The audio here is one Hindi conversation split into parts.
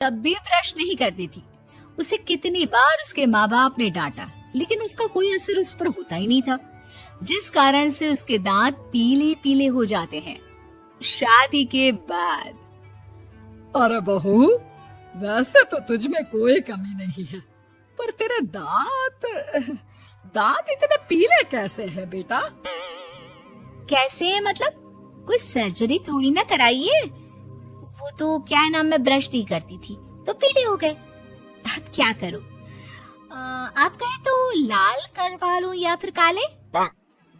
तब भी ब्रश नहीं करती थी। उसे कितनी बार उसके माँ बाप ने डांटा, लेकिन उसका कोई असर उस पर होता ही नहीं था, जिस कारण से उसके दांत पीले पीले हो जाते हैं। शादी के बाद अरे बहू, वैसे तो तुझ में कोई कमी नहीं है, पर तेरे दांत दांत इतने पीले कैसे है बेटा? कैसे मतलब? कोई सर्जरी थोड़ी ना कराई है। वो तो क्या नाम, मैं ब्रश नहीं करती थी तो पीले हो गए। अब क्या करूं? आप कहे तो लाल करवा लूं या फिर काले?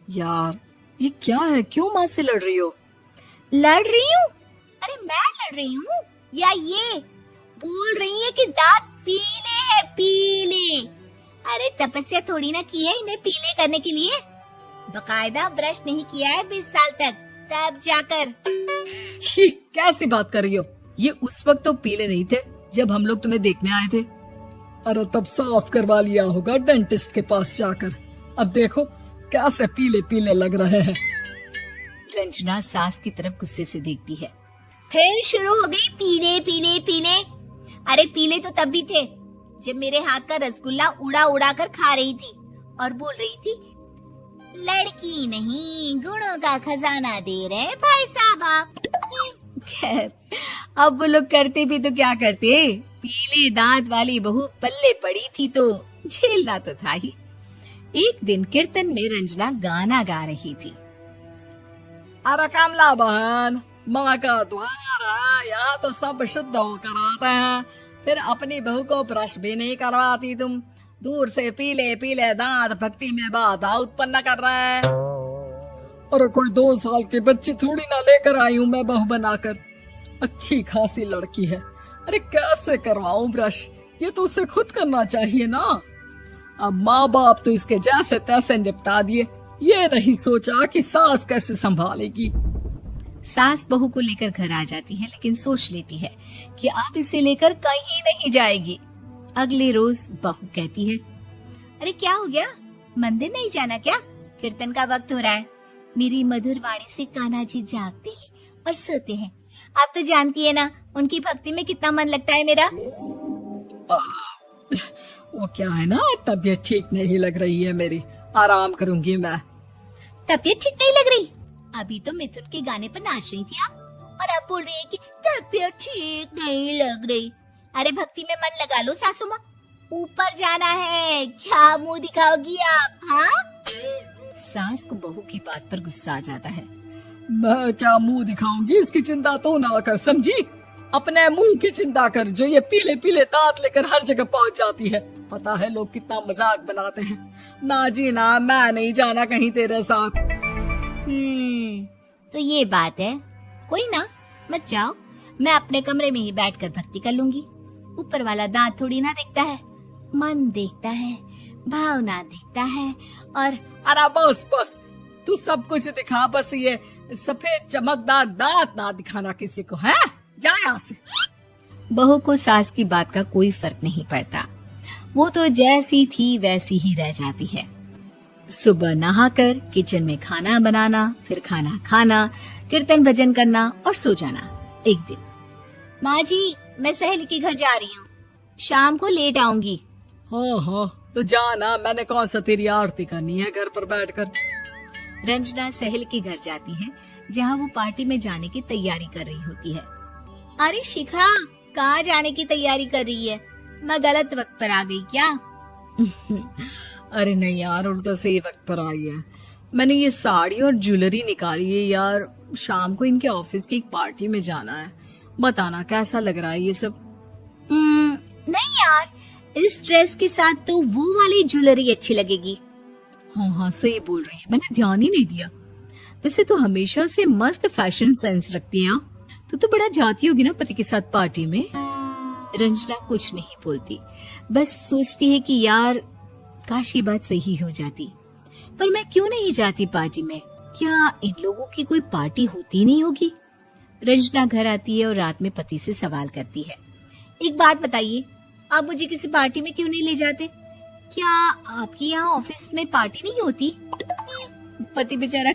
यार ये क्या है, क्यों माँ से लड़ रही हो? लड़ रही हूँ? अरे मैं लड़ रही हूँ या ये बोल रही है कि दांत पीले हैं, पीले। अरे तपस्या थोड़ी ना की है इन्हें पीले करने के लिए। बकायदा ब्रश नहीं किया है 20 साल तक, तब जाकर। छी, कैसी बात कर रही हो? ये उस वक्त तो पीले नहीं थे जब हम लोग तुम्हें देखने आए थे। अरे तब साफ करवा लिया होगा डेंटिस्ट के पास जाकर। अब देखो कैसे पीले पीले लग रहे हैं। रंजना सास की तरफ गुस्से से देखती है। फिर शुरू हो गई पीले पीले पीले। अरे पीले तो तब भी थे जब मेरे हाथ का रसगुल्ला उड़ा उड़ा कर खा रही थी और बोल रही थी, लड़की नहीं गुणों का खजाना दे रहे भाई साहब आप। खैर, अब वो लोग करते भी तो क्या करते, पीले दांत वाली बहू पल्ले पड़ी थी तो झेलना तो था ही। एक दिन कीर्तन में रंजना गाना गा रही थी। अरे कमला बहन, माँ का द्वार है, यहाँ तो सब शुद्ध होकर आते हैं, फिर अपनी बहू को ब्रश भी नहीं करवाती तुम। दूर से पीले पीले दांत भक्ति में बाधा उत्पन्न कर रहा है। अरे कोई 2 साल के बच्चे थोड़ी ना लेकर आई हूँ मैं बहू बनाकर। अच्छी खासी लड़की है, अरे कैसे करवाऊं ब्रश? ये तो उसे खुद करना चाहिए ना। अब माँ बाप तो इसके जैसे तैसे निपटा दिए, ये नहीं सोचा कि सास कैसे संभालेगी। सास बहू को लेकर घर आ जाती है, लेकिन सोच लेती है कि अब इसे लेकर कहीं नहीं जाएगी। अगले रोज बहू कहती है, अरे क्या हो गया, मंदिर नहीं जाना क्या? कीर्तन का वक्त हो रहा है। मेरी मधुर वाणी से कान्हा जी जागते हैं और सोते हैं। आप तो जानती है ना उनकी भक्ति में कितना मन लगता है मेरा। वो क्या है ना, तबीयत ठीक नहीं लग रही है मेरी, आराम करूंगी मैं। तबीयत ठीक नहीं लग रही? अभी तो मिथुन के गाने पर नाच रही थी आप, और अब बोल रही है कि तबीयत ठीक नहीं लग रही। अरे भक्ति में मन लगा लो सासू माँ, ऊपर जाना है, क्या मुंह दिखाओगी आप? हाँ? सास को बहू की बात पर गुस्सा आ जाता है। मैं क्या मुंह दिखाऊंगी, इसकी चिंता तो ना कर, समझी? अपने मुंह की चिंता कर, जो ये पीले पीले दांत लेकर हर जगह पहुंच जाती है। पता है लोग कितना मजाक बनाते हैं। ना जी ना, मैं नहीं जाना कहीं तेरे साथ। तो ये बात है। कोई ना, मत जाओ, मैं अपने कमरे में ही बैठकर भक्ति कर लूंगी। ऊपर वाला दांत थोड़ी ना देखता है, मन देखता है, भावना देखता है। और अरे बस बस, तू सब कुछ दिखा, बस ये सफेद चमकदार दांत ना दिखाना किसी को, है? जा यहाँ से। बहू को सास की बात का कोई फर्क नहीं पड़ता, वो तो जैसी थी वैसी ही रह जाती है। सुबह नहाकर किचन में खाना बनाना, फिर खाना खाना, कीर्तन भजन करना और सो जाना। एक दिन, माँ जी मैं सहेली के घर जा रही हूँ, शाम को लेट आऊंगी। हाँ हाँ, तो जाना, मैंने कौन सा तेरी आरती करनी है घर पर बैठकर। रंजना सहेली के घर जाती है, जहाँ वो पार्टी में जाने की तैयारी कर रही होती है। अरे शिखा, कहाँ जाने की तैयारी कर रही है? मैं गलत वक्त पर आ गई क्या? अरे नहीं यार, उल्टा सही वक्त पर आई है। मैंने ये साड़ी और ज्वेलरी निकाली है यार, शाम को इनके ऑफिस की एक पार्टी में जाना है। बताना कैसा लग रहा है ये सब? नहीं यार, इस ड्रेस के साथ तो वो वाली ज्वेलरी अच्छी लगेगी। हाँ हाँ सही बोल रही है, मैंने ध्यान ही नहीं दिया। वैसे तो हमेशा से मस्त फैशन सेंस रखती है। तो बड़ा जाती होगी ना पति के साथ पार्टी में। रंजना कुछ नहीं बोलती, बस सोचती है कि यार काश ये बात सही हो जाती, पर मैं क्यों नहीं जाती पार्टी में? क्या इन लोगों की कोई पार्टी होती नहीं होगी? रंजना घर आती है और रात में पति से सवाल करती है, एक बात बताइए, आप मुझे किसी पार्टी में क्यों नहीं ले जाते? क्या आपके यहाँ ऑफिस में पार्टी नहीं होती? पति बेचारा